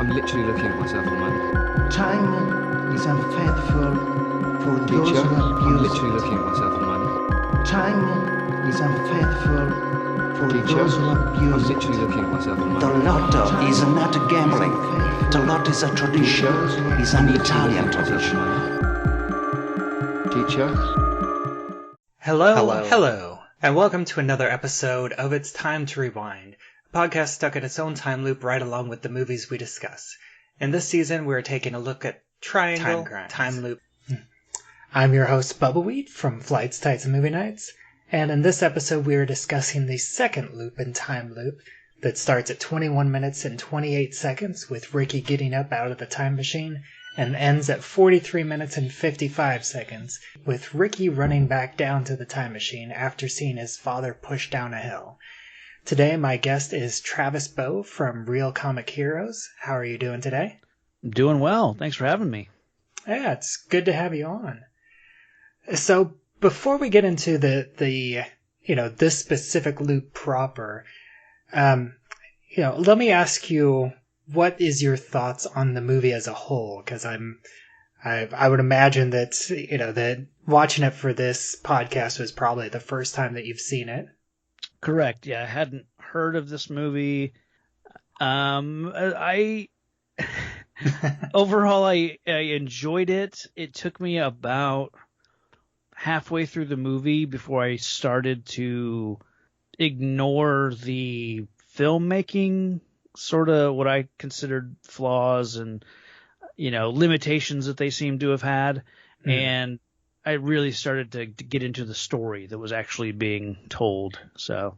I'm literally looking at myself at the moment. Time is unfaithful for those Teacher, who I'm abuse literally it. looking at myself at the moment. Time is unfaithful for Teacher, those who I'm abuse literally it. looking at myself at the The moment. lotto is not gambling. The lotto is a tradition. It's an Italian tradition. Teacher? Hello, and welcome to another episode of It's Time to Rewind, a podcast stuck in its own time loop right along with the movies we discuss. In this season, we're taking a look at Triangle Time Loop. I'm your host, Bubbawheat, from Flights, Tights, and Movie Nights, and in this episode we are discussing the second loop in Time Loop that starts at 21 minutes and 28 seconds with Ricky getting up out of the time machine and ends at 43 minutes and 55 seconds, with Ricky running back down to the time machine after seeing his father push down a hill. Today, my guest is Travis Bow from Real Comic Heroes. How are you doing today? I'm doing well. Thanks for having me. Yeah, it's good to have you on. So, before we get into the this specific loop proper, let me ask you, what is your thoughts on the movie as a whole? Because I would imagine that that watching it for this podcast was probably the first time that you've seen it. Correct. Yeah, I hadn't heard of this movie. I overall I enjoyed it. It took me about halfway through the movie before I started to ignore the filmmaking, sort of what I considered flaws and limitations that they seem to have had, and I really started to get into the story that was actually being told. So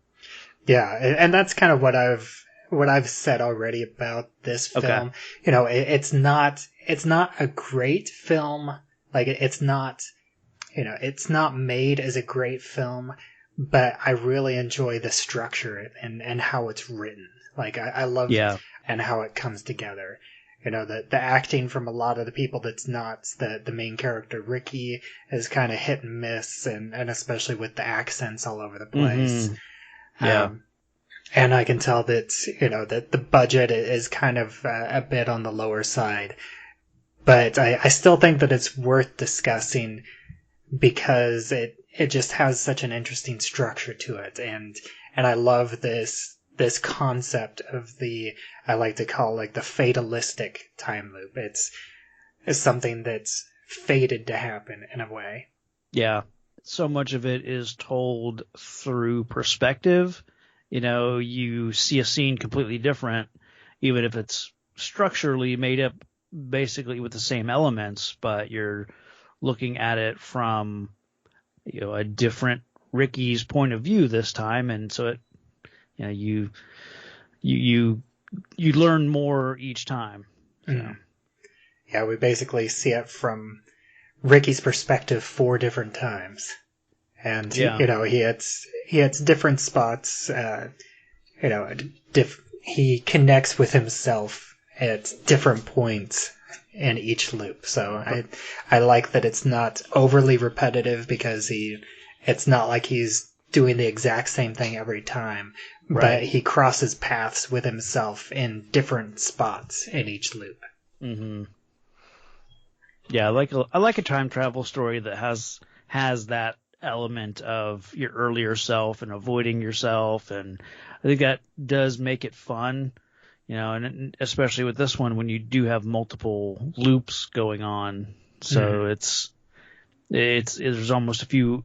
yeah, and that's kind of what I've said already about this film. Okay. It's not a great film. Like, it's not made as a great film, but I really enjoy the structure and how it's written. Like, I love and how it comes together. The acting from a lot of the people that's not the main character, Ricky, is kind of hit and miss, and especially with the accents all over the place. Mm-hmm. Yeah. And I can tell that, that the budget is kind of a bit on the lower side. But I still think that it's worth discussing because it just has such an interesting structure to it. And I love this concept of I like to call like the fatalistic time loop. It's something that's fated to happen in a way. Yeah. So much of it is told through perspective. You see a scene completely different, even if it's structurally made up basically with the same elements, but you're looking at it from, a different Ricky's point of view this time. And so it, you learn more each time. So. Mm. Yeah, we basically see it from Ricky's perspective 4 different times, and he hits different spots. He connects with himself at different points in each loop. So I like that it's not overly repetitive because it's not like he's doing the exact same thing every time. Right. But he crosses paths with himself in different spots in each loop. Mm-hmm. Yeah, I like a time travel story that has that element of your earlier self and avoiding yourself, and I think that does make it fun, and especially with this one when you do have multiple loops going on. So there's almost a few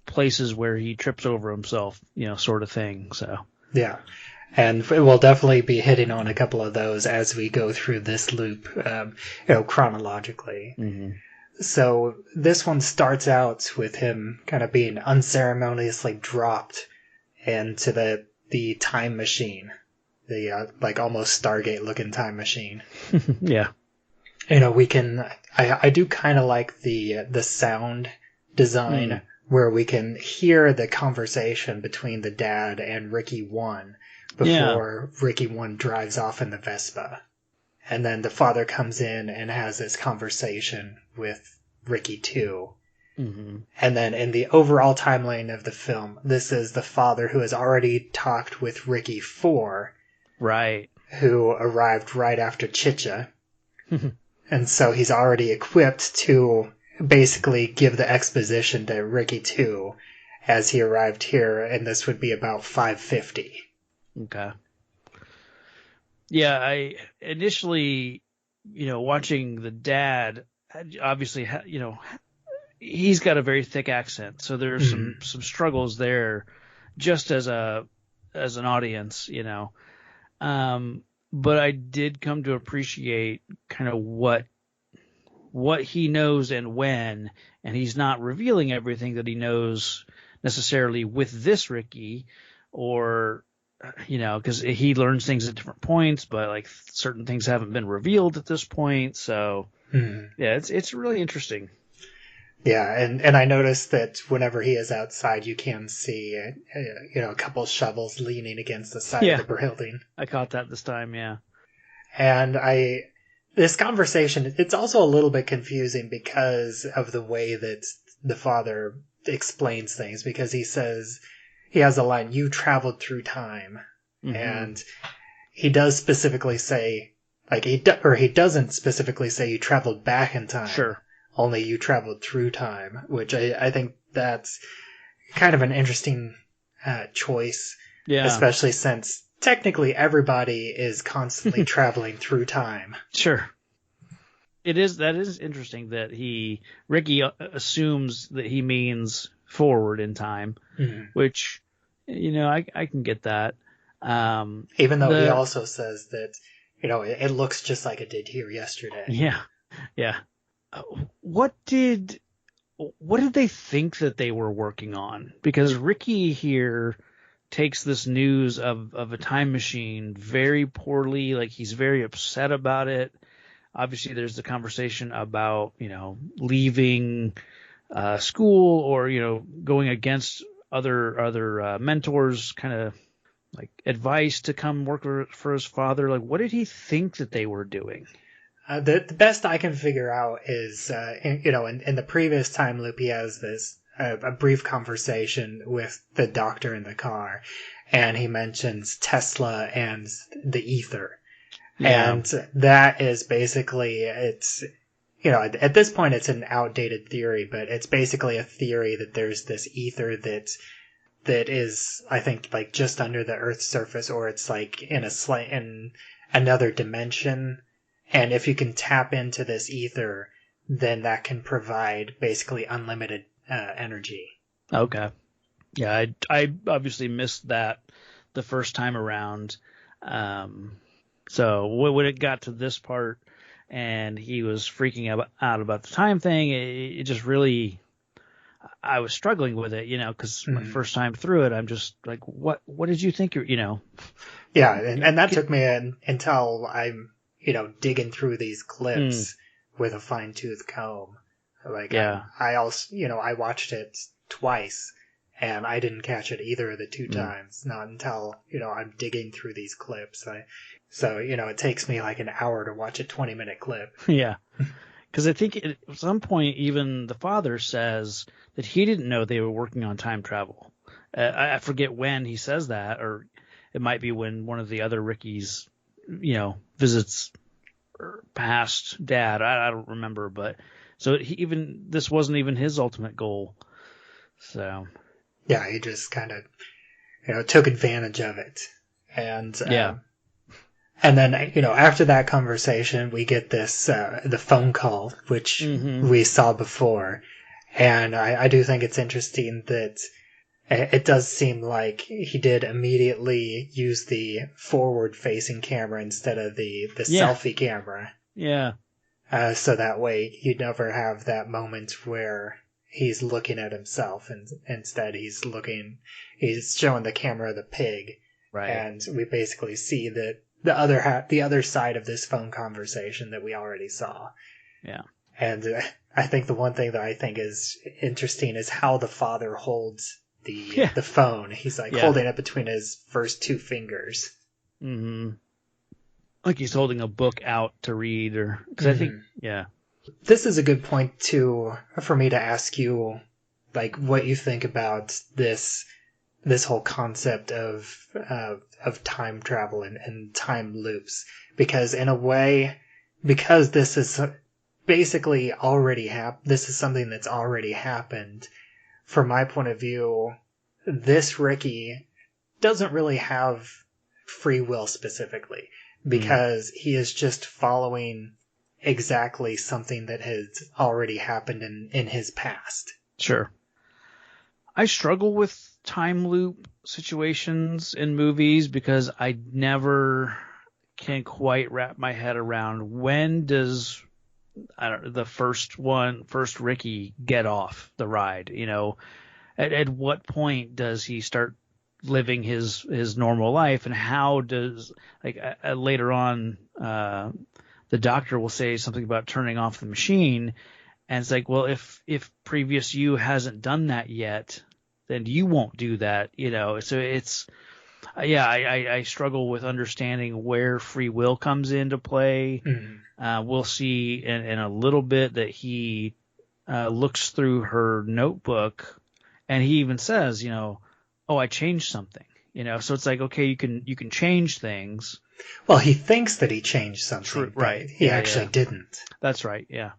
places where he trips over himself, sort of thing. So. Yeah, and we'll definitely be hitting on a couple of those as we go through this loop, chronologically. Mm-hmm. So this one starts out with him kind of being unceremoniously dropped into the time machine, the like almost Stargate-looking time machine. Yeah. I do kind of like the sound design. Where we can hear the conversation between the dad and Ricky 1 before Ricky 1 drives off in the Vespa. And then the father comes in and has this conversation with Ricky 2. Mm-hmm. And then in the overall timeline of the film, this is the father who has already talked with Ricky 4. Right. who arrived right after Chicha. And so he's already equipped to basically give the exposition to Ricky 2 as he arrived here, and this would be about 5:50. Okay. Yeah, I initially, watching the dad, obviously, he's got a very thick accent, so there's some struggles there, just as an audience, But I did come to appreciate kind of what he knows and when, and he's not revealing everything that he knows necessarily with this Ricky, or because he learns things at different points, but like certain things haven't been revealed at this point. So yeah, it's really interesting. Yeah, and I noticed that whenever he is outside, you can see a couple shovels leaning against the side of the building. I caught that this time, yeah. And this conversation, it's also a little bit confusing because of the way that the father explains things, because he says, he has a line, "You traveled through time." And he does specifically say, he doesn't specifically say you traveled back in time. Sure. Only you traveled through time, which I think that's kind of an interesting choice. Yeah. Especially since technically everybody is constantly traveling through time. Sure. That is interesting that Ricky assumes that he means forward in time, which, I can get that. Even though he also says that, it looks just like it did here yesterday. Yeah. Yeah. What did they think that they were working on? Because Ricky here takes this news of a time machine very poorly. Like, he's very upset about it. Obviously, there's the conversation about, leaving school or, going against other mentors, kind of like advice to come work for his father. Like, what did he think that they were doing? The best I can figure out is, in the previous time loop, he has this a brief conversation with the doctor in the car, and he mentions Tesla and the ether. Yeah. And that is basically, it's, at this point it's an outdated theory, but it's basically a theory that there's this ether that is, I think, like just under the Earth's surface, or it's like in another dimension. And if you can tap into this ether, then that can provide basically unlimited energy. Okay. Yeah, I obviously missed that the first time around. So when it got to this part and he was freaking out about the time thing, it just really, I was struggling with it, because my first time through it, I'm just like, what did you think Yeah, and that took me until I'm, digging through these clips with a fine-tooth comb. Like, yeah. I also, I watched it twice, and I didn't catch it either of the two times. Not until, I'm digging through these clips. So, it takes me like an hour to watch a 20-minute clip. Yeah. Because I think at some point, even the father says that he didn't know they were working on time travel. I forget when he says that, or it might be when one of the other Rickies, visits past dad. I don't remember, but so this wasn't even his ultimate goal. So yeah, he just kind of took advantage of it, and and then after that conversation, we get this the phone call, which we saw before, and I do think it's interesting that it does seem like he did immediately use the forward-facing camera instead of the selfie camera. Yeah. So that way you never have that moment where he's looking at himself, and instead he's showing the camera the pig. Right. And we basically see that the other side of this phone conversation that we already saw. Yeah. And I think the one thing that I think is interesting is how the father holds the phone. He's like holding it between his first two fingers. Mm-hmm. Like he's holding a book out to read, or because I think This is a good point for me to ask you, like, what you think about this this whole concept of time travel and time loops, because in a way, because this is basically already this is something that's already happened. From my point of view, this Ricky doesn't really have free will specifically, because he is just following exactly something that has already happened in his past. Sure. I struggle with time loop situations in movies because I never can quite wrap my head around when does the first Ricky get off the ride, you know, at what point does he start living his normal life, and how does, like, later on, the doctor will say something about turning off the machine, and it's like, well, if previous you hasn't done that yet, then you won't do that, you know. So it's, I struggle with understanding where free will comes into play. Mm-hmm. We'll see in a little bit that he looks through her notebook, and he even says, you know, oh, I changed something, you know. So it's like, okay, you can change things. Well, he thinks that he changed something, True, right? He actually didn't. That's right. Yeah.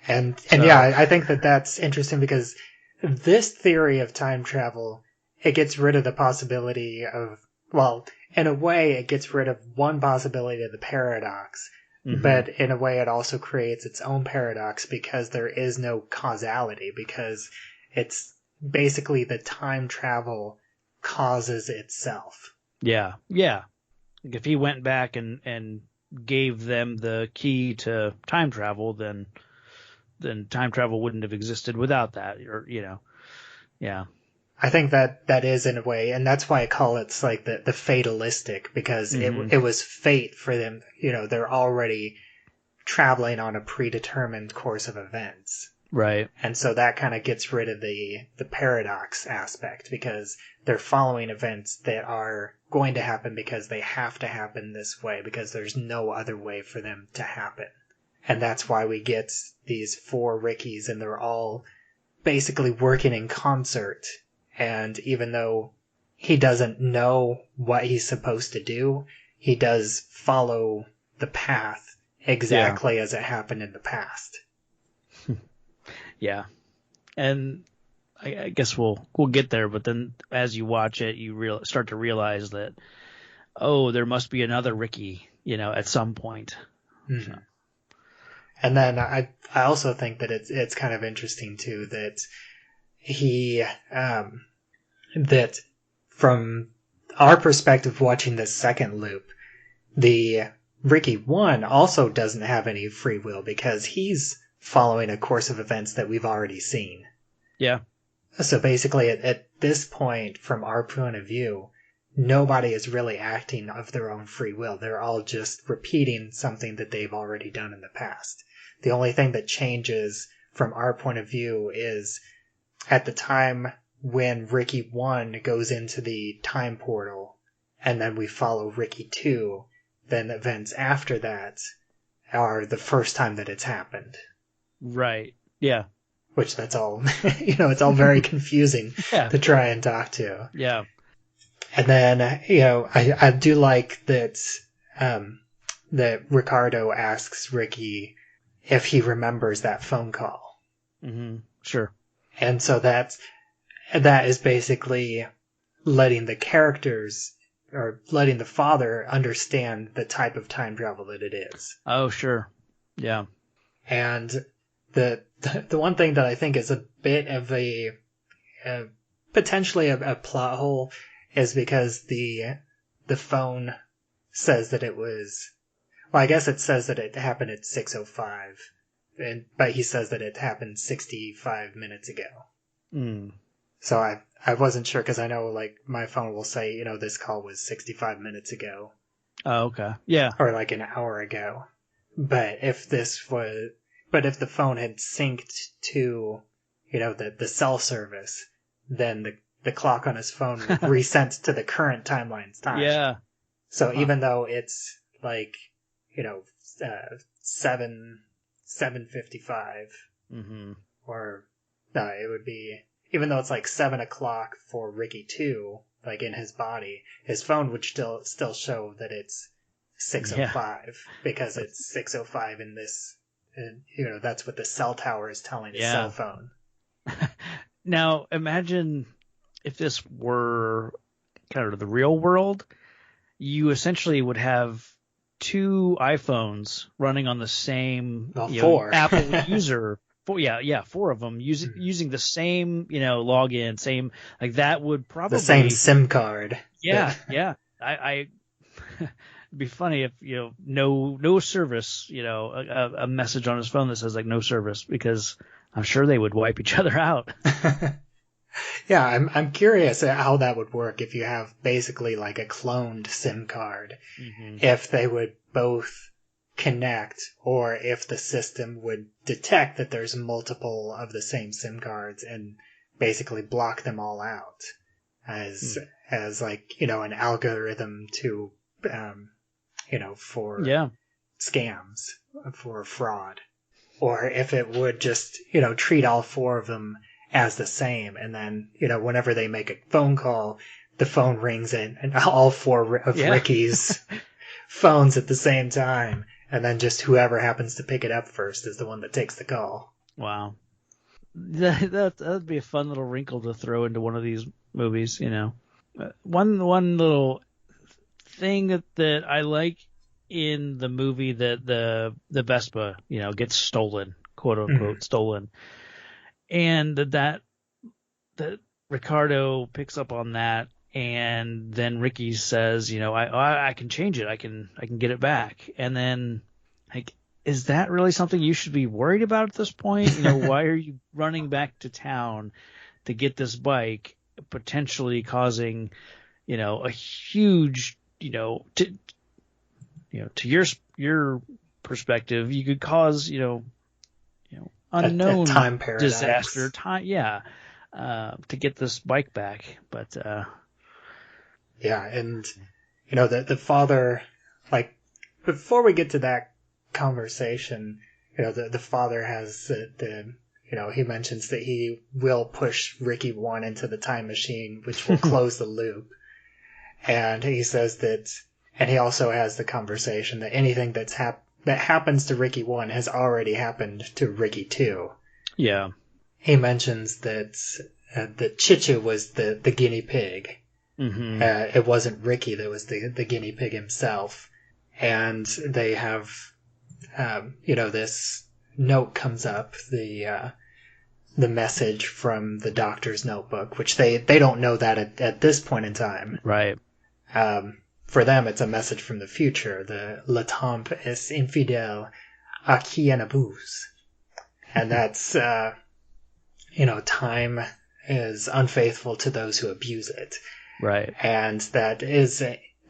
And yeah, I think that's interesting, because this theory of time travel, it gets rid of the possibility of, well, in a way, it gets rid of one possibility of the paradox, mm-hmm. but in a way, it also creates its own paradox, because there is no causality, because it's basically the time travel causes itself. Yeah. Like if he went back and gave them the key to time travel, then time travel wouldn't have existed without that, or, you know. Yeah. I think that is, in a way, and that's why I call it like the fatalistic, because mm-hmm. it was fate for them. You know, they're already traveling on a predetermined course of events. Right. And so that kind of gets rid of the paradox aspect, because they're following events that are going to happen because they have to happen this way, because there's no other way for them to happen. And that's why we get these 4 Rickies, and they're all basically working in concert. And even though he doesn't know what he's supposed to do, he does follow the path exactly as it happened in the past. Yeah. And I guess we'll get there, but then as you watch it, you start to realize that, oh, there must be another Ricky, you know, at some point. Mm-hmm. So. And then I also think that it's kind of interesting too that he that from our perspective watching this second loop, the Ricky 1 also doesn't have any free will, because he's following a course of events that we've already seen. Yeah. So basically at this point, from our point of view, nobody is really acting of their own free will. They're all just repeating something that they've already done in the past. The only thing that changes from our point of view is at the time when Ricky 1 goes into the time portal, and then we follow Ricky 2, then events after that are the first time that it's happened. Right. Yeah. Which that's all, you know, it's all very confusing to try and talk to. Yeah. And then, you know, I do like that, that Ricardo asks Ricky if he remembers that phone call. Mm-hmm. Sure. And so that is basically letting the characters, or letting the father understand the type of time travel that it is. Oh, sure. Yeah. And the one thing that I think is a bit of a potentially a plot hole is because the phone says that it was, well, I guess it says that it happened at 6:05, but he says that it happened 65 minutes ago. Mm. So I wasn't sure, because I know, like, my phone will say, you know, this call was 65 minutes ago. Oh, okay. Yeah. Or like an hour ago. But if the phone had synced to, you know, the cell service, then the clock on his phone resets to the current timeline's time. Yeah. So even though it's like, you know, 7:55, mm-hmm. or no, it even though it's like 7 o'clock for Ricky 2, like in his body, his phone would still show that it's 6:05 because it's 6:05 in this, and, that's what the cell tower is telling his cell phone. Now, imagine if this were kind of the real world, you essentially would have 2 iPhones running on the same 4 Apple user. 4 of them using the same, login, same, like that would probably the same SIM card. Yeah. I it'd be funny if no service, a message on his phone that says like no service, because I'm sure they would wipe each other out. Yeah, I'm curious at how that would work if you have basically like a cloned SIM card. Mm-hmm. If they would both connect, or if the system would detect that there's multiple of the same SIM cards and basically block them all out as like, an algorithm to, for scams, for fraud. Or if it would just, treat all 4 of them as the same. And then, whenever they make a phone call, the phone rings in and all 4 of Ricky's phones at the same time. And then just whoever happens to pick it up first is the one that takes the call. Wow. That'd be a fun little wrinkle to throw into one of these movies, One little thing that I like in the movie, that the Vespa, gets stolen, quote unquote, stolen. And that Ricardo picks up on that, and then Ricky says, I can change it. I can get it back. And then, like, is that really something you should be worried about at this point? Why are you running back to town to get this bike, potentially causing, a huge, to your perspective, you could cause, unknown a time paradox. Disaster time. Yeah. To get this bike back. But, yeah. And, the father, like, before we get to that conversation, the father has he mentions that he will push Ricky 1 into the time machine, which will close the loop. And he says that, and he also has the conversation that anything that happens to Ricky 1 has already happened to Ricky 2. Yeah. He mentions that Chicha was the guinea pig. Mm-hmm. It wasn't Ricky that was the guinea pig himself. And they have, this note comes up, the message from the doctor's notebook, which they don't know that at this point in time. Right. For them, it's a message from the future. The Le temps est infidèle à qui en abuse. And that's, time is unfaithful to those who abuse it. Right. And that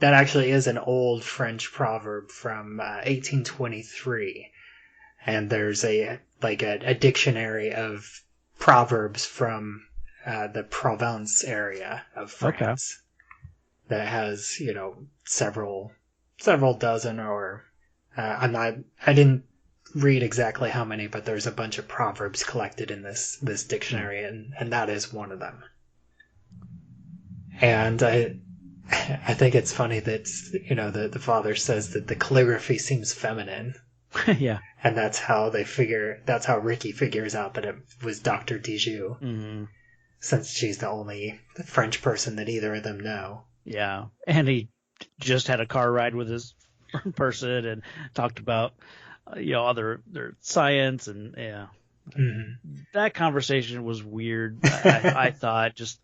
actually is an old French proverb from 1823. And there's a dictionary of proverbs from the Provence area of France. Okay. That has, several dozen, or I didn't read exactly how many, but there's a bunch of proverbs collected in this dictionary, and that is one of them. And I think it's funny that, the father says that the calligraphy seems feminine. Yeah. And that's how Ricky figures out that it was Dr. Dijou. Mm-hmm. Since she's the only French person that either of them know. Yeah, and he just had a car ride with his person and talked about, their science, and that conversation was weird. I thought, just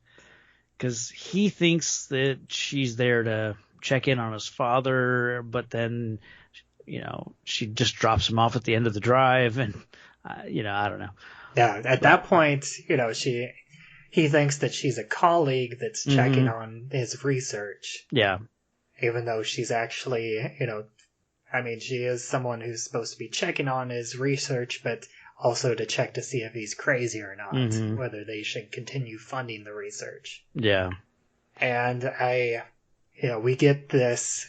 because he thinks that she's there to check in on his father, but then, she just drops him off at the end of the drive, and I don't know. Yeah, at that point, he thinks that she's a colleague that's checking on his research. Yeah. Even though she's actually, she is someone who's supposed to be checking on his research, but also to check to see if he's crazy or not, whether they should continue funding the research. Yeah. And we get this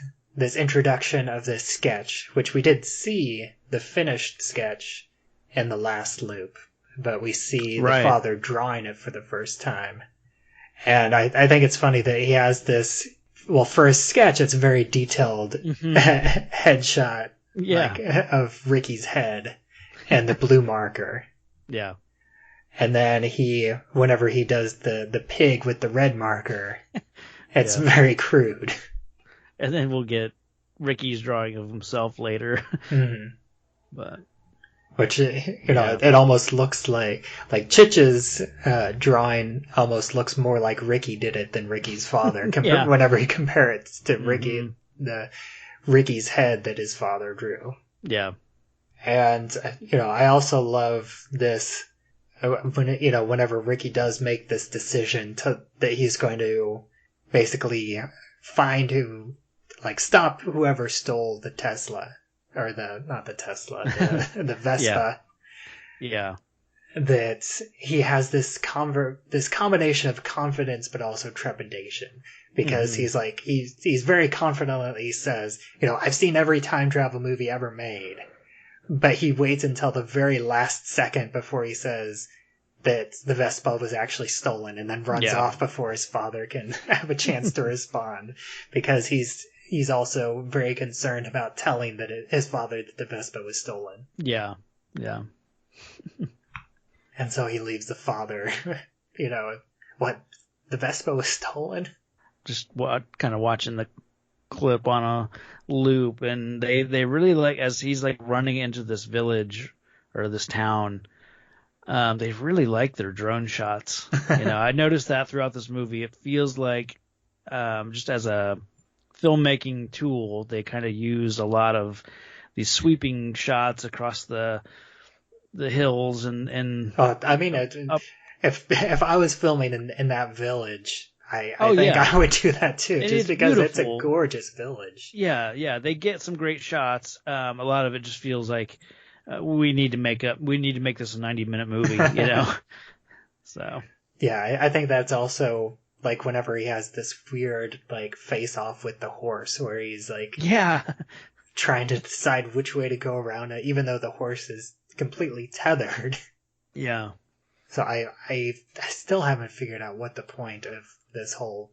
introduction of this sketch, which we did see the finished sketch in the last loop, but we see Right. the father drawing it for the first time. And I think it's funny that he has this, well, for a sketch, it's a very detailed headshot Yeah. like, of Ricky's head and the blue marker. Yeah. And then whenever he does the pig with the red marker, it's very crude. And then we'll get Ricky's drawing of himself later. Mm-hmm. But Which, it almost looks like Chitch's drawing almost looks more like Ricky did it than Ricky's father. Whenever you compare it to Ricky, Ricky's head that his father drew. yeah. And, I also love this, whenever Ricky does make this decision that he's going to basically stop whoever stole the Tesla. Or not the Tesla, the Vespa. Yeah. That he has this combination of confidence but also trepidation. Because he's very confident, he says, I've seen every time travel movie ever made. But he waits until the very last second before he says that the Vespa was actually stolen and then runs off before his father can have a chance to respond. Because he's also very concerned about telling his father that the Vespa was stolen. Yeah. Yeah. And so he leaves the father, what, the Vespa was stolen? Just kind of watching the clip on a loop, and they really as he's running into this village or this town, they really like their drone shots. I noticed that throughout this movie. It feels like just as a filmmaking tool, they kind of use a lot of these sweeping shots across the hills and if I was filming in that village, I think I would do that too, just because beautiful. It's a gorgeous village. Yeah, they get some great shots. A lot of it just feels like we need to make this a 90-minute movie, So yeah, I think that's also whenever he has this weird face off with the horse, where he's trying to decide which way to go around it, even though the horse is completely tethered. Yeah. So I still haven't figured out what the point of this whole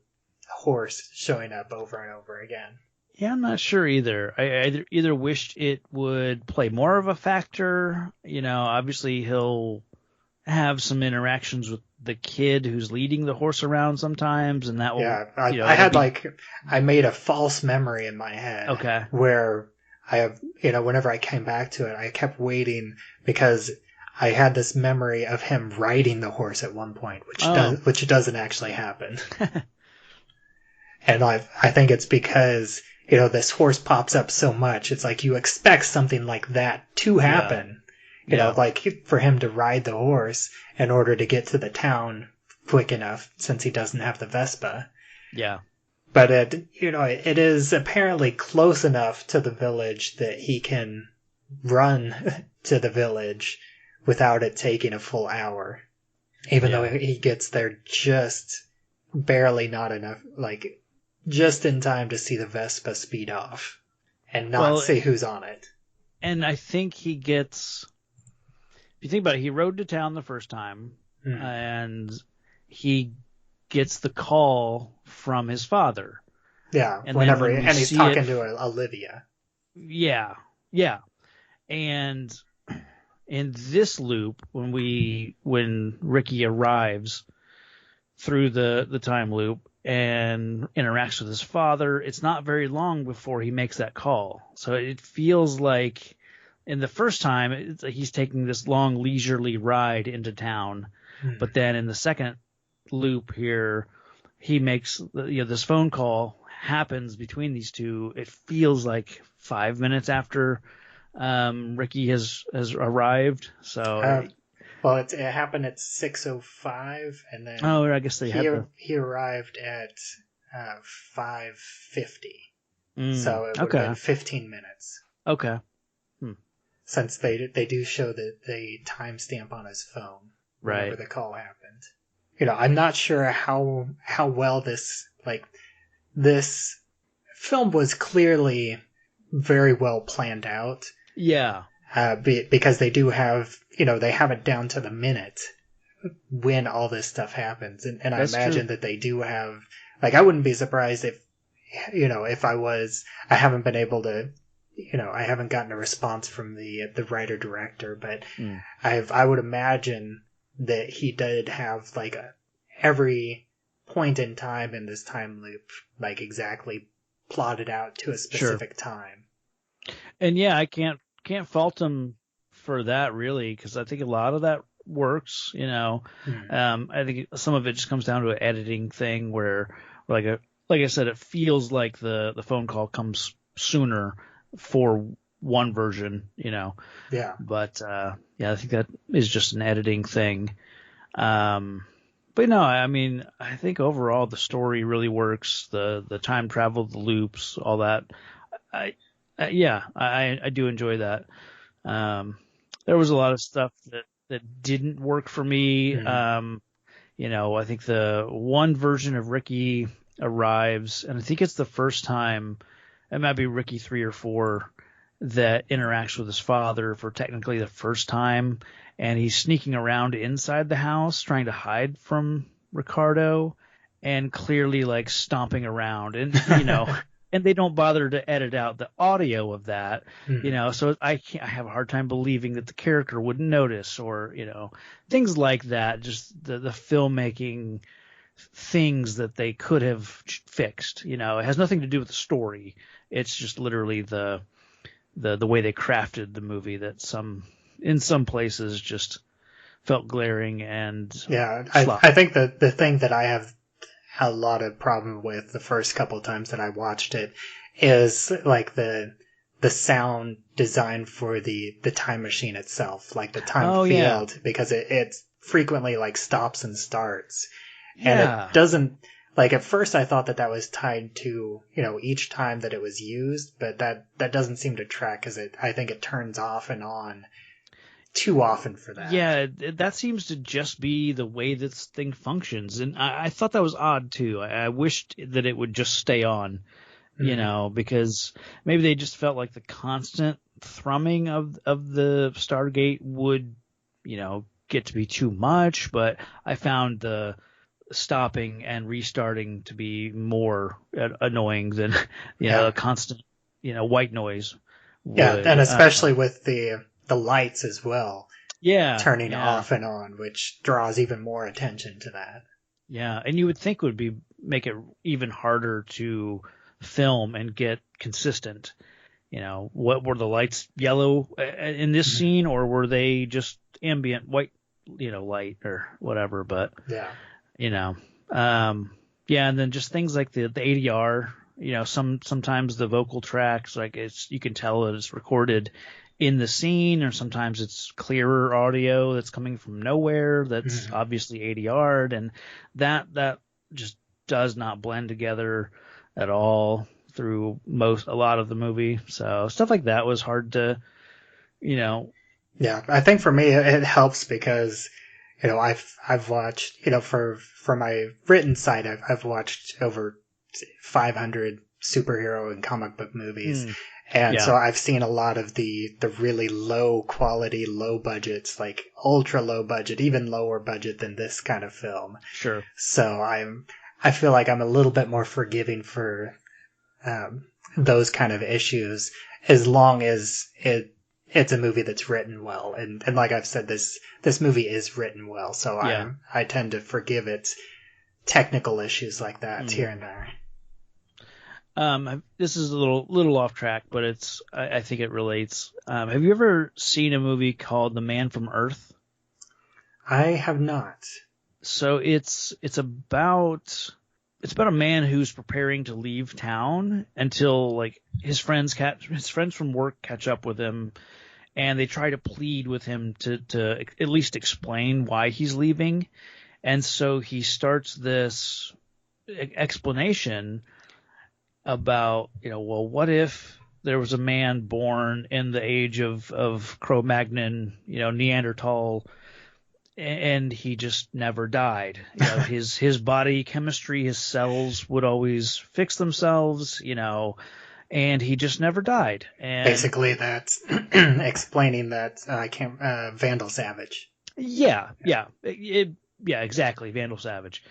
horse showing up over and over again. Yeah, I'm not sure either. I either wished it would play more of a factor. Obviously he'll have some interactions with the kid who's leading the horse around sometimes, and that will. Yeah, I made a false memory in my head. Okay. Where I have, whenever I came back to it, I kept waiting because I had this memory of him riding the horse at one point, which doesn't actually happen. And I think it's because, this horse pops up so much. It's like you expect something like that to happen. For him to ride the horse in order to get to the town quick enough, since he doesn't have the Vespa. Yeah. But it is apparently close enough to the village that he can run to the village without it taking a full hour. Even though he gets there just barely not enough, just in time to see the Vespa speed off and not see who's on it. And I think he gets, if you think about it, he rode to town the first time and he gets the call from his father. Yeah, and he's talking to Olivia. Yeah. And in this loop, when Ricky arrives through the time loop and interacts with his father, it's not very long before he makes that call. So it feels like in the first time, he's taking this long leisurely ride into town. But then in the second loop here, he makes this phone call happens between these two. It feels like 5 minutes after Ricky has arrived. So it happened at 6:05, and then I guess he arrived at 5:50. So it would have been 15 minutes. Okay. Since they do show the timestamp on his phone whenever the call happened. I'm not sure how well this film was clearly very well planned out. Yeah. because they do have, they have it down to the minute when all this stuff happens. And I imagine that they do have, like, I wouldn't be surprised if, if I haven't been able to, I haven't gotten a response from the writer director, but I would imagine that he did have like every point in time in this time loop, like exactly plotted out to a specific time. And yeah, I can't fault him for that really, because I think a lot of that works. I think some of it just comes down to an editing thing where, like I said, it feels like the phone call comes sooner for one version, Yeah. But I think that is just an editing thing. But no, I mean, I think overall the story really works. The time travel, the loops, all that. I do enjoy that. There was a lot of stuff that didn't work for me. I think the one version of Ricky arrives, and I think it's the first time, it might be Ricky 3 or 4, that interacts with his father for technically the first time, and he's sneaking around inside the house trying to hide from Ricardo and clearly like stomping around, and and they don't bother to edit out the audio of that, so I have a hard time believing that the character wouldn't notice, or things like that, just the filmmaking things that they could have fixed. It has nothing to do with the story. It's just literally the way they crafted the movie that in some places just felt glaring and I think that the thing that I have a lot of problem with the first couple times that I watched it is like the sound design for the time machine itself, like the time field, because it frequently like stops and starts. And it doesn't, like, at first I thought that was tied to, each time that it was used, but that doesn't seem to track, because I think it turns off and on too often for that. Yeah, that seems to just be the way this thing functions. And I thought that was odd too. I wished that it would just stay on, because maybe they just felt like the constant thrumming of the Stargate would, get to be too much. But I found the stopping and restarting to be more annoying than a constant white noise would. And especially with the lights as well, turning off and on, which draws even more attention to that. And you would think it would make it even harder to film and get consistent. What were the lights yellow in this scene, or were they just ambient white light or whatever? But and then just things like the ADR, sometimes the vocal tracks, like you can tell that it's recorded in the scene, or sometimes it's clearer audio that's coming from nowhere that's obviously ADR'd, and that just does not blend together at all through a lot of the movie. So stuff like that was hard to, I think for me it helps because I've watched, for my written side, I've watched over 500 superhero and comic book movies. And so I've seen a lot of the really low quality, low budgets, like ultra low budget, even lower budget than this kind of film. Sure. So I feel like I'm a little bit more forgiving for those kind of issues, as long as it's a movie that's written well. And like I've said, this movie is written well, so I tend to forgive its technical issues like that here and there. This is a little off track, but I think it relates. Have you ever seen a movie called The Man from Earth? I have not. So it's about a man who's preparing to leave town until like his friends from work catch up with him, and they try to plead with him to at least explain why he's leaving. And so he starts this explanation about, well, what if there was a man born in the age of Cro-Magnon, Neanderthal, and he just never died. His body chemistry, his cells would always fix themselves, and he just never died. And Basically, that's explaining that Vandal Savage. yeah, exactly, Vandal Savage.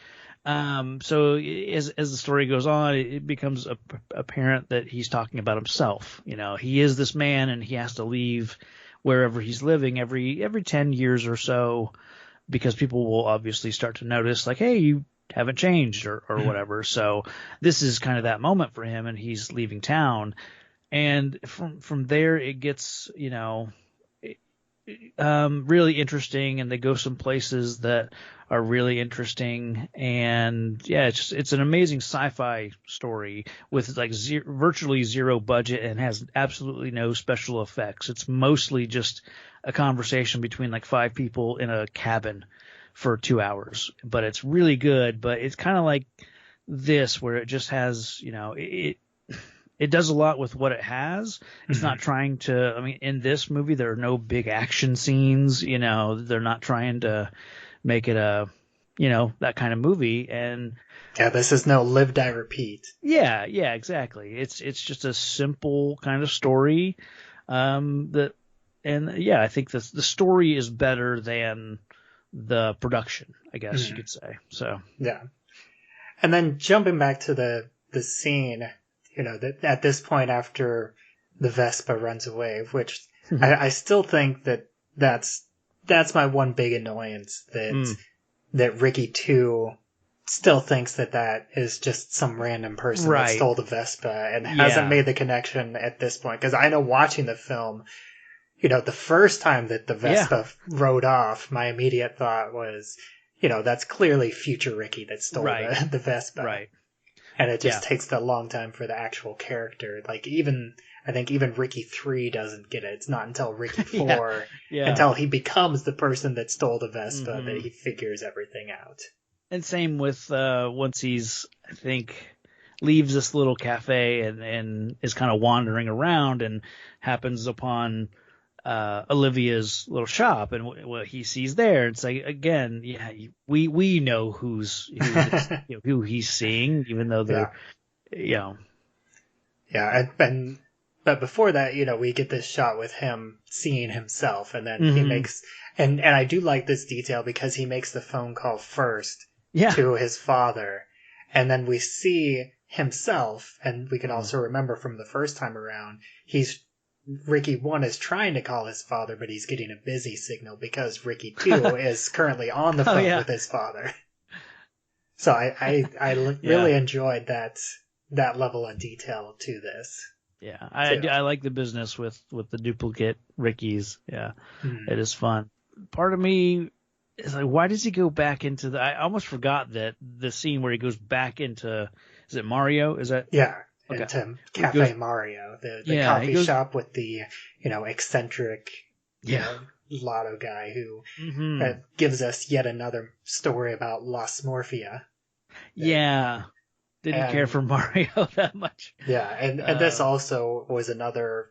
So as the story goes on, it becomes apparent that he's talking about himself. He is this man, and he has to leave wherever he's living every 10 years or so, because people will obviously start to notice, like, hey, you haven't changed or whatever. So this is kind of that moment for him, and he's leaving town. And from there, it gets, really interesting, and they go some places that are really interesting. And yeah, it's an amazing sci-fi story with like virtually zero budget and has absolutely no special effects. It's mostly just a conversation between like 5 people in a cabin for 2 hours, but it's really good. But it's kind of like this, where it just has, it does a lot with what it has. It's not trying to, in this movie, there are no big action scenes, they're not trying to make it a, that kind of movie. And yeah, this is no live, die, repeat. Yeah, exactly. It's just a simple kind of story. I think the story is better than the production, I guess you could say. So yeah. And then jumping back to the scene, that at this point after the Vespa runs away, which I still think that's my one big annoyance, that Ricky 2 still thinks that is just some random person that stole the Vespa and hasn't made the connection at this point. Because I know watching the film, the first time that the Vespa rode off, my immediate thought was, that's clearly future Ricky that stole the Vespa. Right. And it just takes a long time for the actual character. Like, I think even Ricky 3 doesn't get it. It's not until Ricky 4, until he becomes the person that stole the Vespa, that he figures everything out. And same with once he's, I think, leaves this little cafe and is kind of wandering around and happens upon Olivia's little shop, and what he sees there, it's like, again, we know who he's seeing, even though they're, but before that, we get this shot with him seeing himself, and then he makes, and I do like this detail because he makes the phone call first to his father, and then we see himself, and we can also remember from the first time around, Ricky 1 is trying to call his father, but he's getting a busy signal because Ricky 2 is currently on the phone with his father. So I really enjoyed that level of detail to this. Yeah, I like the business with the duplicate Rickies. Yeah, It is fun. Part of me is like, why does he go back into I almost forgot that the scene where he goes back into, is it Mario? Is that? Yeah. Okay. Into Cafe Mario, the coffee shop with the, eccentric, lotto guy who gives us yet another story about Lost Morphia. Yeah. Didn't care for Mario that much. Yeah, and this also was another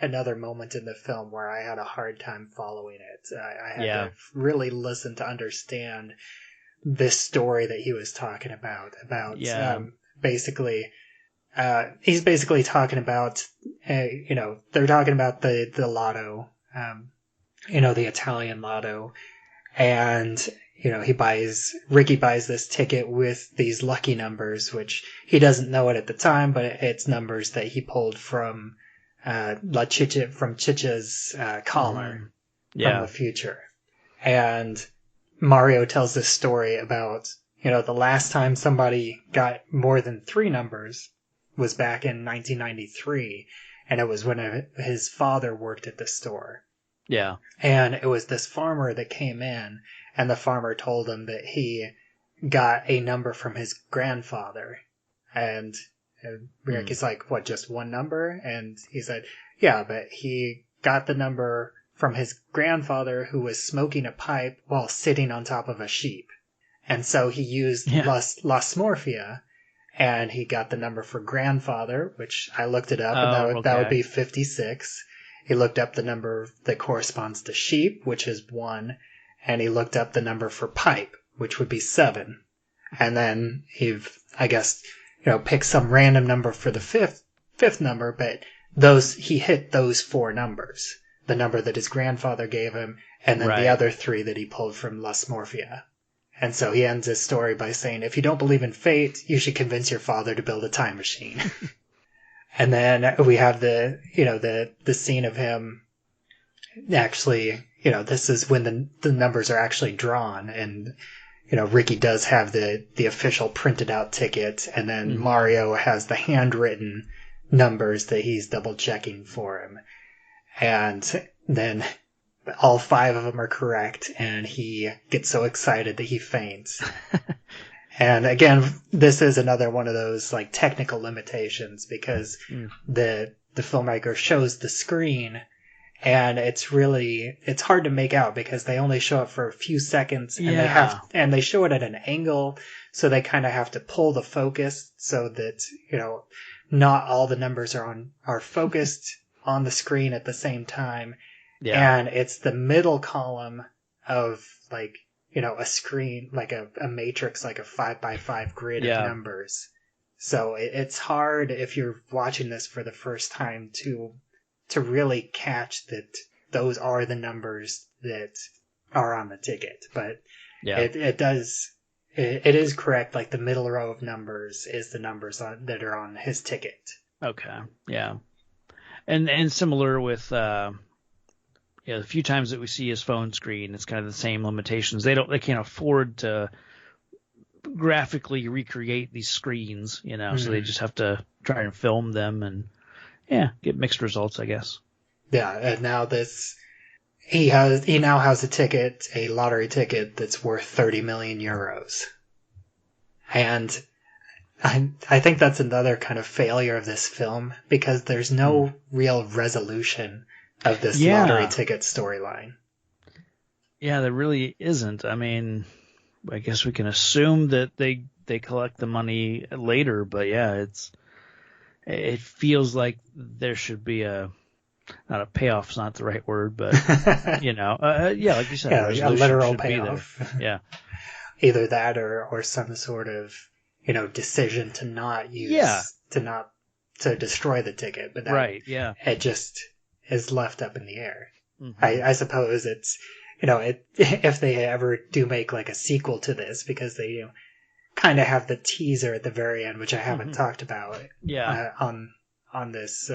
moment in the film where I had a hard time following it. I had to really listen to understand this story that he was talking about basically... he's basically talking about, they're talking about the lotto, the Italian lotto, and, Ricky buys this ticket with these lucky numbers, which he doesn't know it at the time, but it's numbers that he pulled from, Chicha's, collar from the future. And Mario tells this story about, the last time somebody got more than 3 numbers was back in 1993, and it was when his father worked at the store. Yeah. And it was this farmer that came in, and the farmer told him that he got a number from his grandfather. And Ricky's like, what, just one number? And he said, yeah, but he got the number from his grandfather who was smoking a pipe while sitting on top of a sheep. And so he used Las Morphia, and he got the number for grandfather, which I looked it up, and that would be 56. He looked up the number that corresponds to sheep, which is 1, and he looked up the number for pipe, which would be 7. And then he, I guess, picked some random number for the 5th fifth number, but he hit those 4 numbers. The number that his grandfather gave him, and then the other 3 that he pulled from Lus Morphia. And so he ends his story by saying, if you don't believe in fate, you should convince your father to build a time machine. And then we have the scene of him actually, this is when the numbers are actually drawn, and, Ricky does have the official printed out ticket, and then Mario has the handwritten numbers that he's double checking for him. And then all 5 of them are correct, and he gets so excited that he faints. And again, this is another one of those like technical limitations, because the filmmaker shows the screen, and it's hard to make out because they only show it for a few seconds, and they show it at an angle, so they kind of have to pull the focus so that not all the numbers are focused on the screen at the same time. Yeah. And it's the middle column of like, a screen, like a matrix, like a 5x5 grid of numbers. So it's hard if you're watching this for the first time to really catch that those are the numbers that are on the ticket. But it is correct. Like the middle row of numbers is the numbers that are on his ticket. Okay. Yeah. And similar with, the few times that we see his phone screen, it's kind of the same limitations. They can't afford to graphically recreate these screens, so they just have to try and film them and get mixed results, I guess. Yeah. And now he now has a lottery ticket that's worth 30 million euros. And I think that's another kind of failure of this film, because there's no real resolution of this lottery ticket storyline. Yeah, there really isn't. I mean, I guess we can assume that they collect the money later, but it feels like there should be not a payoff's not the right word, but like you said, a literal payoff. Yeah, either that or some sort of decision to not use to destroy the ticket, but it just is left up in the air. Mm-hmm. I suppose it's, if they ever do make like a sequel to this, because they kind of have the teaser at the very end, which I haven't talked about on this,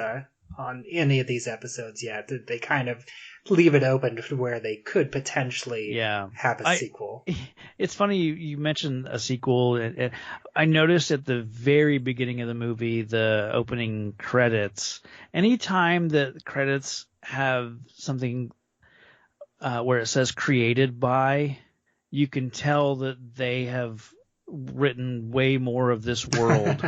on any of these episodes yet. They kind of leave it open to where they could potentially have a sequel. It's funny you mentioned a sequel. I noticed at the very beginning of the movie, the opening credits, anytime that credits have something where it says created by, you can tell that they have written way more of this world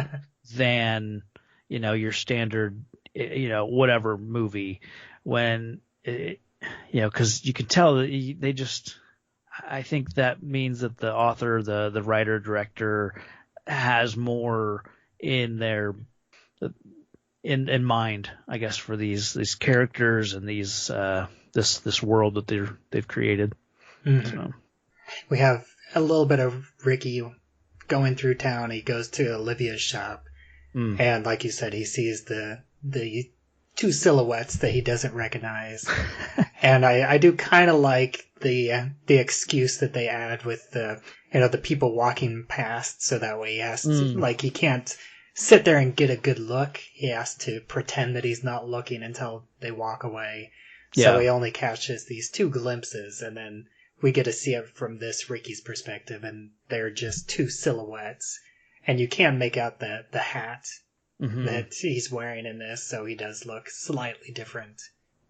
than, your standard, whatever movie. When because you can tell that they just, I think that means that the author, the writer, director has more in their, in mind, I guess, for these characters and these, this world that they've created. Mm-hmm. So. We have a little bit of Ricky going through town. He goes to Olivia's shop, and like you said, he sees the 2 silhouettes that he doesn't recognize. And I do kind of like the excuse that they add with the people walking past, so that way he has to, he can't sit there and get a good look. He has to pretend that he's not looking until they walk away. So he only catches these 2 glimpses, and then we get to see it from this Ricky's perspective, and they're just 2 silhouettes. And you can make out the hat that he's wearing in this, so he does look slightly different.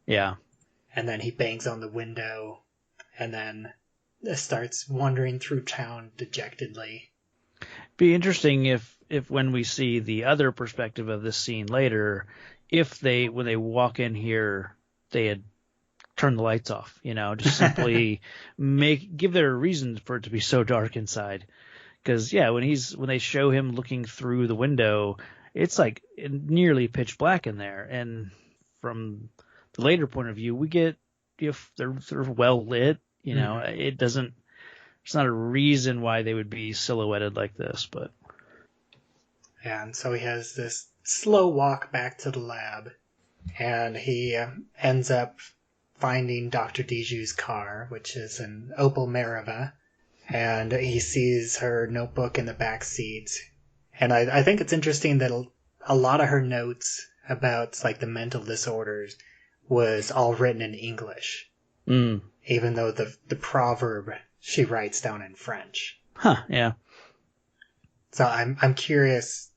Yeah. And then he bangs on the window, and then starts wandering through town dejectedly. Be interesting if when we see the other perspective of this scene later, when they walk in here, they had turned the lights off, just simply give there a reason for it to be so dark inside. Because when they show him looking through the window, it's like nearly pitch black in there. And from the later point of view, we get, if they're sort of well lit, it doesn't, it's not a reason why they would be silhouetted like this, but. Yeah, and so he has this slow walk back to the lab, and he ends up finding Dr. Diju's car, which is an Opel Meriva, and he sees her notebook in the back seat. And I think it's interesting that a lot of her notes about like the mental disorders was all written in English, even though the proverb she writes down in French. Huh? Yeah. So I'm curious.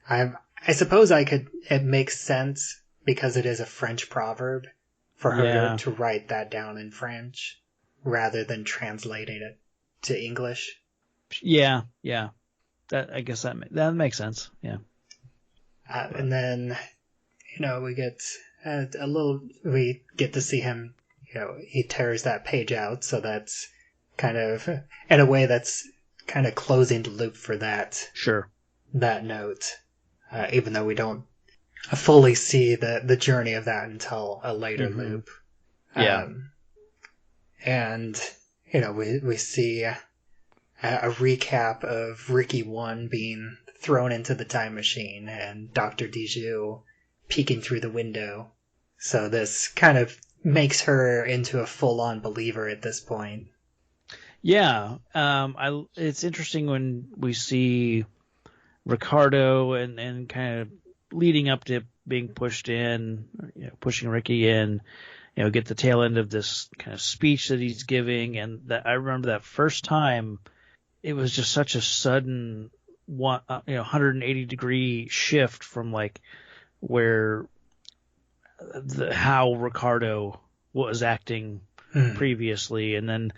I suppose it makes sense because it is a French proverb for her to write that down in French rather than translating it to English. Yeah. I guess that makes sense. Yeah. And then, we get we get to see him, he tears that page out. So that's kind of, in a way, that's kind of closing the loop for that. Sure. That note, even though we don't fully see the journey of that until a later loop. Yeah. And, we see a recap of Ricky 1 being thrown into the time machine and Dr. Diju peeking through the window. So this kind of makes her into a full-on believer at this point. Yeah. It's interesting when we see Ricardo and kind of leading up to being pushed in, pushing Ricky in, get the tail end of this kind of speech that he's giving. And I remember that first time, it was just such a sudden 180-degree shift from like where how Ricardo was acting previously, and then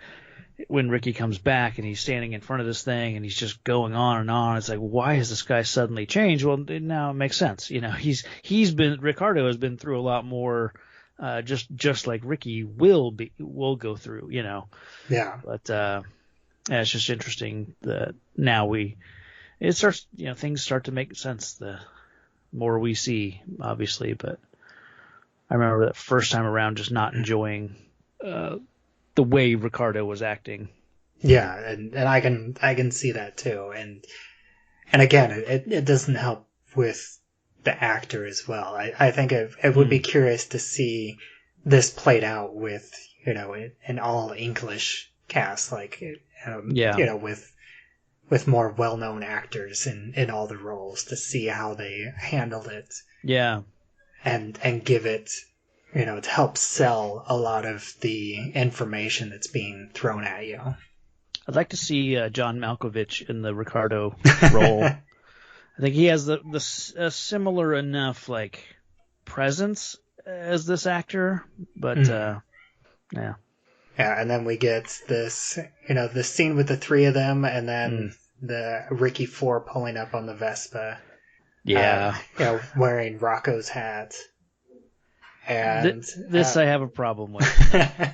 when Ricky comes back and he's standing in front of this thing and he's just going on and on, it's like, why has this guy suddenly changed? Well, now it makes sense. Ricardo has been through a lot more, just like Ricky will go through, Yeah. But it's just interesting that now things start to make sense the more we see, obviously. But I remember that first time around just not enjoying the way Ricardo was acting. Yeah, and I can see that too. And again, it doesn't help with the actor as well. I think it would be curious to see this played out with, an all English cast, like, with more well-known actors in all the roles, to see how they handled it. Yeah. And give it, to help sell a lot of the information that's being thrown at you. I'd like to see John Malkovich in the Ricardo role. I think he has a similar enough like presence as this actor, but yeah. Yeah, and then we get this, the scene with the three of them, and then the Ricky 4 pulling up on the Vespa. Yeah. Wearing Rocco's hat. And this I have a problem with.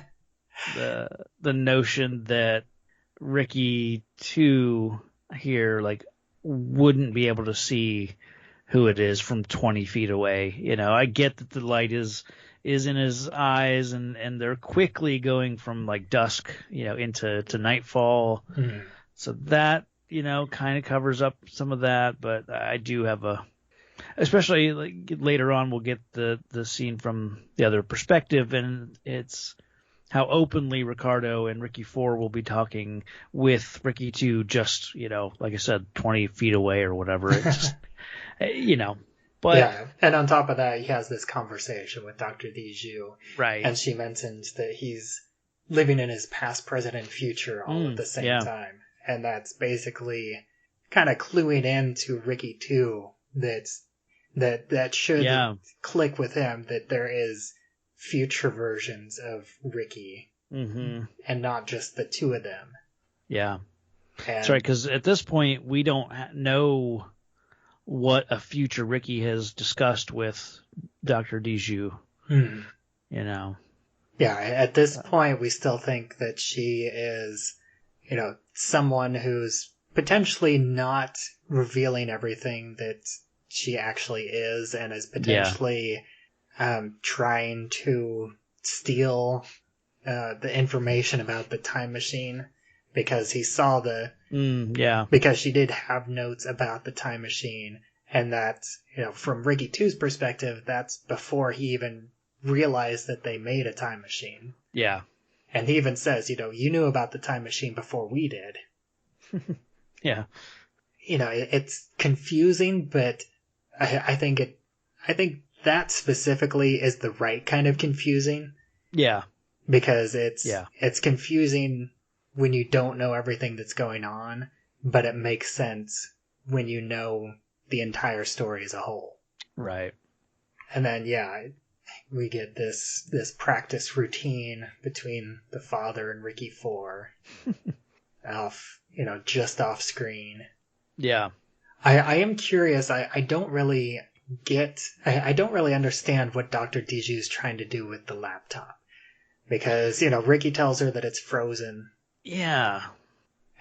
the notion that Ricky 2 here wouldn't be able to see who it is from 20 feet away. I get that the light is in his eyes and they're quickly going from dusk, into nightfall. So that, kind of covers up some of that, but I do have especially later on, we'll get the scene from the other perspective, and it's how openly Ricardo and Ricky 4 will be talking with Ricky 2 just, like I said, 20 feet away or whatever. It's just, but yeah. And on top of that, he has this conversation with Dr. Diju. Right. And she mentions that he's living in his past, present, and future all at the same time. And that's basically kind of cluing into Ricky 2 that should click with him, that there is future versions of Ricky and not just the two of them. Yeah. That's right, because at this point we don't know what a future Ricky has discussed with Dr. Diju. Yeah, at this point we still think that she is, someone who's potentially not revealing everything that she actually is, and is potentially trying to steal the information about the time machine, because he saw because she did have notes about the time machine, And that's, from Ricky 2's perspective, that's before he even realized that they made a time machine. Yeah. And he even says, you knew about the time machine before we did. Yeah. It's confusing, but I think that specifically is the right kind of confusing. Yeah. Because it's confusing when you don't know everything that's going on, but it makes sense when you know the entire story as a whole. Right. And then, we get this practice routine between the father and Ricky 4 just off screen. Yeah. I am curious. I don't really I don't really understand what Dr. Diju is trying to do with the laptop. Because, Ricky tells her that it's frozen. Yeah.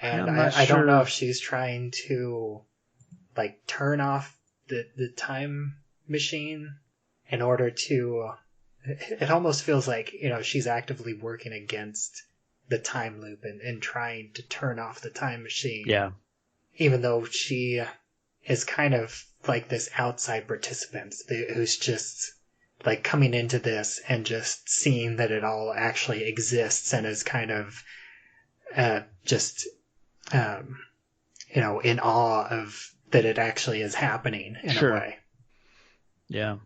And I don't know if she's trying to, turn off the time machine in order to... It almost feels like, she's actively working against the time loop and trying to turn off the time machine. Yeah. Even though she is kind of like this outside participant who's just... coming into this and just seeing that it all actually exists and is kind of in awe of that it actually is happening in a way. Yeah.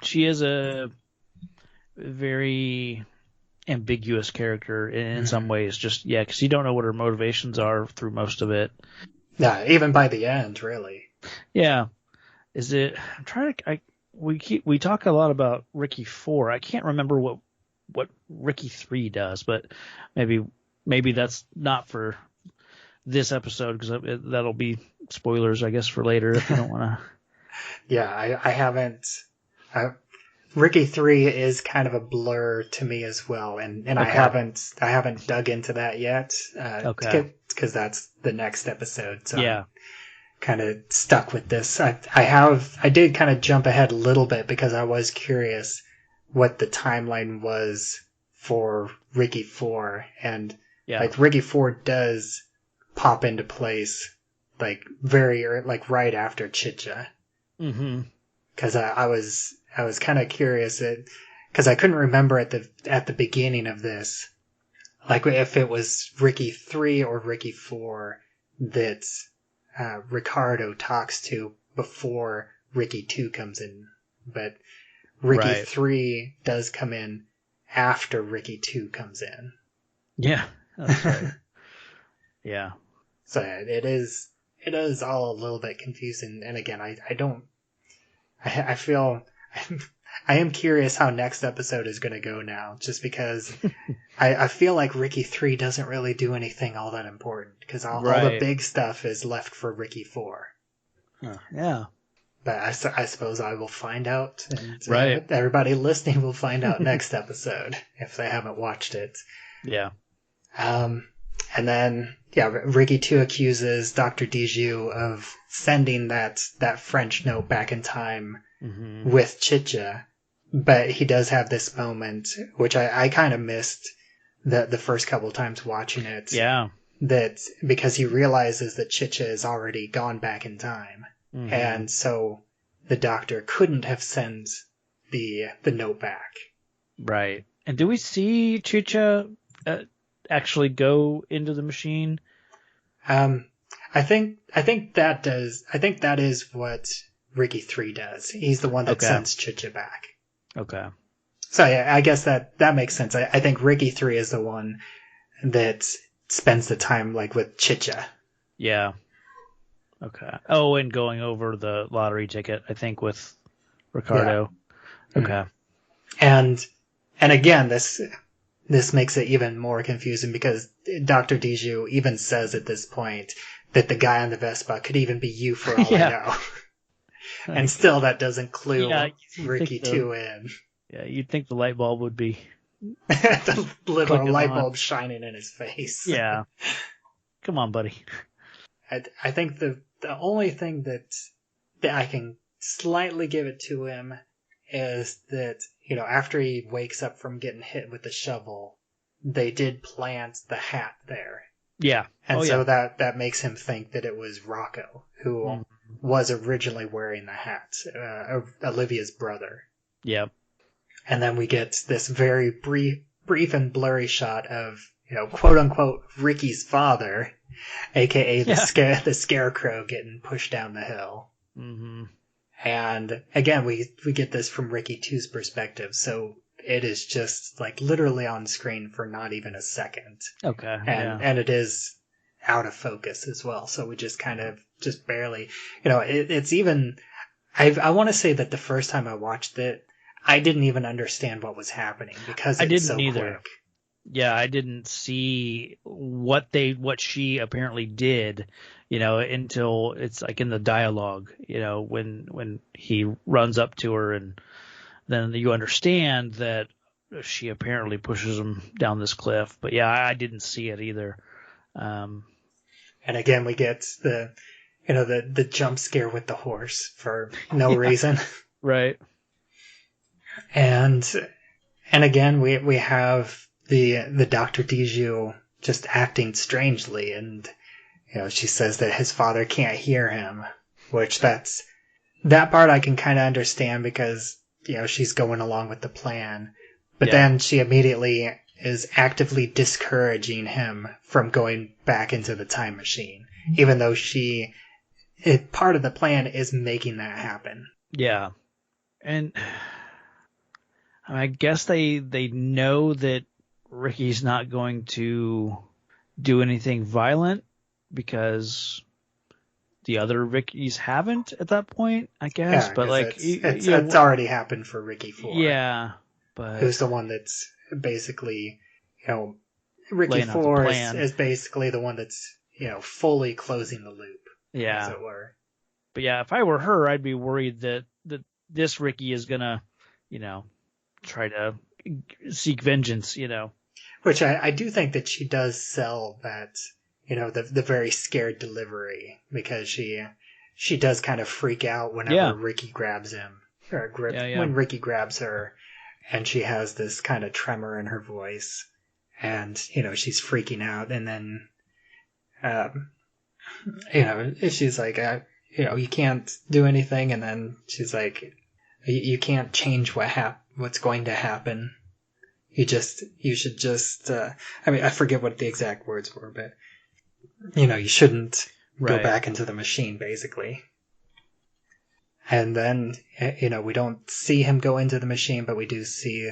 She is a very ambiguous character in some ways, because you don't know what her motivations are through most of it. Yeah, even by the end, really. Yeah. Is it? I'm trying to. We talk a lot about Ricky 4. I can't remember what Ricky 3 does, but maybe that's not for this episode because that'll be spoilers, I guess, for later if you don't want to. Yeah, I haven't. Ricky 3 is kind of a blur to me as well, and okay. I haven't dug into that yet. Because that's the next episode. So yeah. Kind of stuck with this. I did kind of jump ahead a little bit because I was curious what the timeline was for Ricky 4, and Ricky 4 does pop into place right after Chicha. Mm-hmm. Because I was kind of curious because I couldn't remember at the beginning of this, if it was Ricky 3 or Ricky 4 that Ricardo talks to before Ricky 2 comes in, but Ricky 3 does come in after Ricky 2 comes in. Yeah, that's right. Yeah. So it is all a little bit confusing, and again, I feel I am curious how next episode is going to go now, just because I feel like Ricky 3 doesn't really do anything all that important, because all the big stuff is left for Ricky 4. Yeah. But I suppose I will find out, and everybody listening will find out next episode if they haven't watched it. Yeah. And then, Ricky 2 accuses Dr. Diju of sending that French note back in time with Chicha, but he does have this moment, which I kind of missed the first couple times watching it. Yeah. That because he realizes that Chicha has already gone back in time, and so the doctor couldn't have sent the note back. Right. And do we see Chicha actually go into the machine? I think that does. I think that is what Ricky 3 does. He's the one that sends Chicha back. Okay. So I guess that makes sense. I think Ricky 3 is the one that spends the time with Chicha. Yeah. Okay. Oh, and going over the lottery ticket, I think, with Ricardo. Yeah. Okay. And again, this makes it even more confusing because Dr. Diju even says at this point that the guy on the Vespa could even be you for all I know. And still that doesn't clue Ricky 2 in. Yeah, you'd think the light bulb would be... the little light bulb shining in his face. Yeah. Come on, buddy. I think the only thing that I can slightly give it to him is that, after he wakes up from getting hit with the shovel, they did plant the hat there. Yeah. And Oh, so yeah. that makes him think that it was Rocco who was originally wearing the hat, Olivia's brother. Yeah. And then we get this very brief and blurry shot of, quote unquote, Ricky's father, aka the scarecrow getting pushed down the hill. Mm-hmm. And again, we get this from Ricky 2's perspective, so it is just like literally on screen for not even a second. Okay. And it is out of focus as well, so we just kind of just barely, it's even, I want to say that the first time I watched it, I didn't even understand what was happening because it's so quick. Yeah, I didn't see what she apparently did, until it's like in the dialogue, when he runs up to her, and then you understand that she apparently pushes him down this cliff. But yeah, I didn't see it either. And again, we get the jump scare with the horse for no reason. Right. And again, we have the Dr. Dijou just acting strangely, and she says that his father can't hear him, which that part I can kind of understand because she's going along with the plan, but then she immediately is actively discouraging him from going back into the time machine, even though part of the plan is making that happen. Yeah, and I guess they know that Ricky's not going to do anything violent because the other Ricky's haven't at that point, I guess. Yeah, but like it's already happened for Ricky 4. Yeah, but who's the one that's basically, Ricky 4 is basically the one that's fully closing the loop, as it were. But yeah, if I were her, I'd be worried that this Ricky is gonna, try to seek vengeance, Which I do think that she does sell that, the very scared delivery, because she does kind of freak out whenever Ricky grabs him, or when Ricky grabs her, and she has this kind of tremor in her voice, and, she's freaking out, and then, she's like, you can't do anything, and then she's like, you can't change what's going to happen. You should just, I forget what the exact words were, but, you shouldn't go back into the machine, basically. And then, we don't see him go into the machine, but we do see,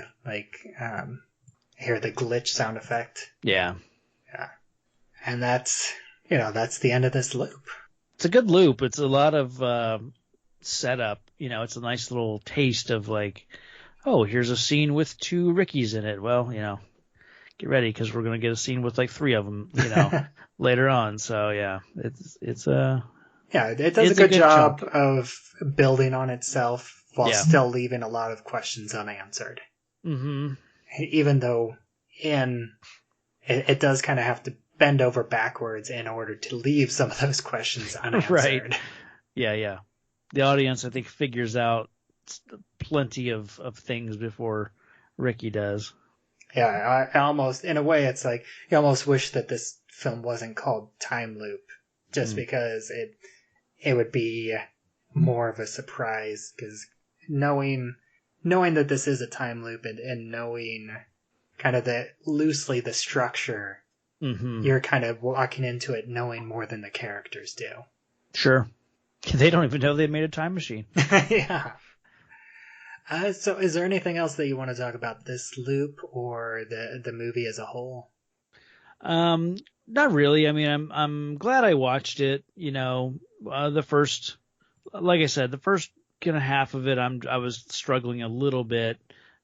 hear the glitch sound effect. Yeah. Yeah. And that's the end of this loop. It's a good loop. It's a lot of setup. It's a nice little taste of like, oh, here's a scene with 2 Rickies in it. Well, get ready because we're going to get a scene with like 3 of them, later on. So yeah, it does a good job of building on itself while still leaving a lot of questions unanswered. Mm-hmm. Even though it does kind of have to bend over backwards in order to leave some of those questions unanswered. Right. Yeah. The audience, I think, figures out plenty of things before Ricky does. Yeah, I almost, in a way, it's like you almost wish that this film wasn't called Time Loop, just because it would be more of a surprise, because knowing that this is a time loop and knowing kind of loosely the structure, you're kind of walking into it knowing more than the characters do. Sure. They don't even know they made a time machine. Yeah. So is there anything else that you want to talk about this loop or the movie as a whole? Not really. I mean, I'm glad I watched it. The first, like I said, the first kind of half of it, I was struggling a little bit,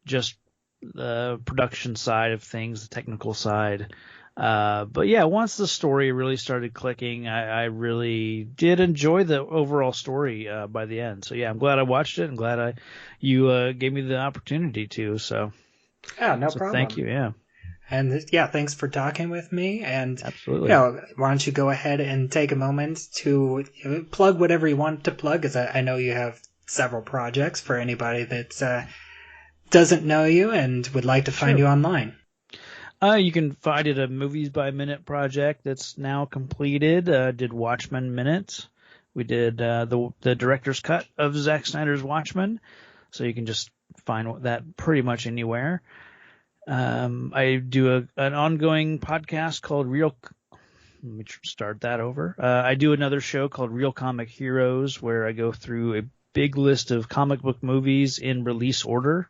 just the production side of things, the technical side. But yeah, once the story really started clicking, I really did enjoy the overall story by the end. So yeah, I'm glad I watched it. I'm glad you gave me the opportunity to. So yeah, no problem. Thank you. Yeah. And yeah, thanks for talking with me. And absolutely, why don't you go ahead and take a moment to plug whatever you want to plug? Because I know you have several projects for anybody that doesn't know you and would like to find you online. You can find it a Movies by Minute project that's now completed. Did Watchmen Minutes. We did the director's cut of Zack Snyder's Watchmen, so you can just find that pretty much anywhere. I do an ongoing podcast called Real. Let me start that over. I do another show called Real Comic Heroes, where I go through a big list of comic book movies in release order.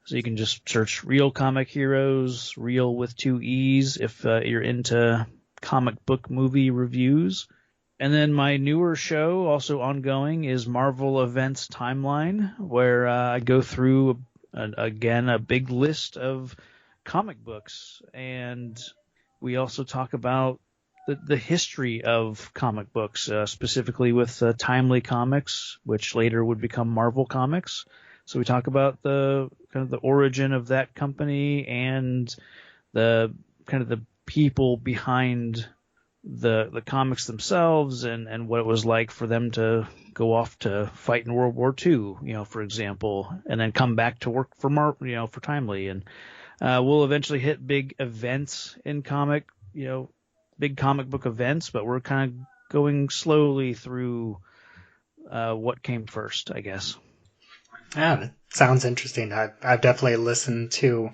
So you can just search Real Comic Heroes, Real with 2 E's, if you're into comic book movie reviews. And then my newer show, also ongoing, is Marvel Events Timeline, where I go through, again, a big list of comic books. And we also talk about the history of comic books, specifically with Timely Comics, which later would become Marvel Comics. So we talk about the kind of the origin of that company and the kind of the people behind the comics themselves and what it was like for them to go off to fight in World War II, for example, and then come back to work for for Timely. And we'll eventually hit big events in big comic book events, but we're kind of going slowly through what came first, I guess. Yeah, that sounds interesting. I've definitely listened to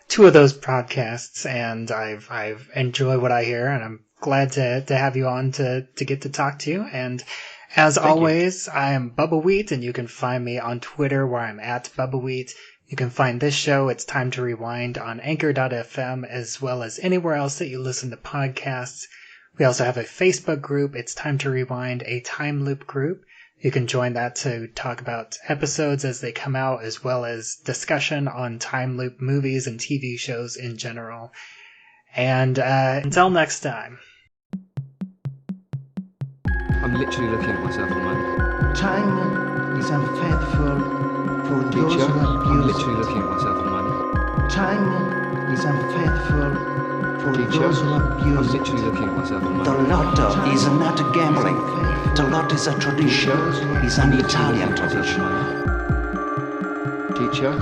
2 of those podcasts, and I've enjoyed what I hear, and I'm glad to have you on to get to talk to you. And as always, I am Bubbawheat, and you can find me on Twitter where I'm at Bubbawheat. You can find this show, It's Time to Rewind, on Anchor.fm, as well as anywhere else that you listen to podcasts. We also have a Facebook group, It's Time to Rewind, a time loop group. You can join that to talk about episodes as they come out, as well as discussion on time loop movies and TV shows in general. And until next time. I'm literally looking at myself at the moment. Time is unfaithful for those Teacher, who I'm abuse literally it. looking at myself at the moment. Time is unfaithful for Teacher, those who I'm abuse it. literally looking at myself at the The moment. lotto is not gambling. The lot is a tradition. It's an Italian tradition. Teacher,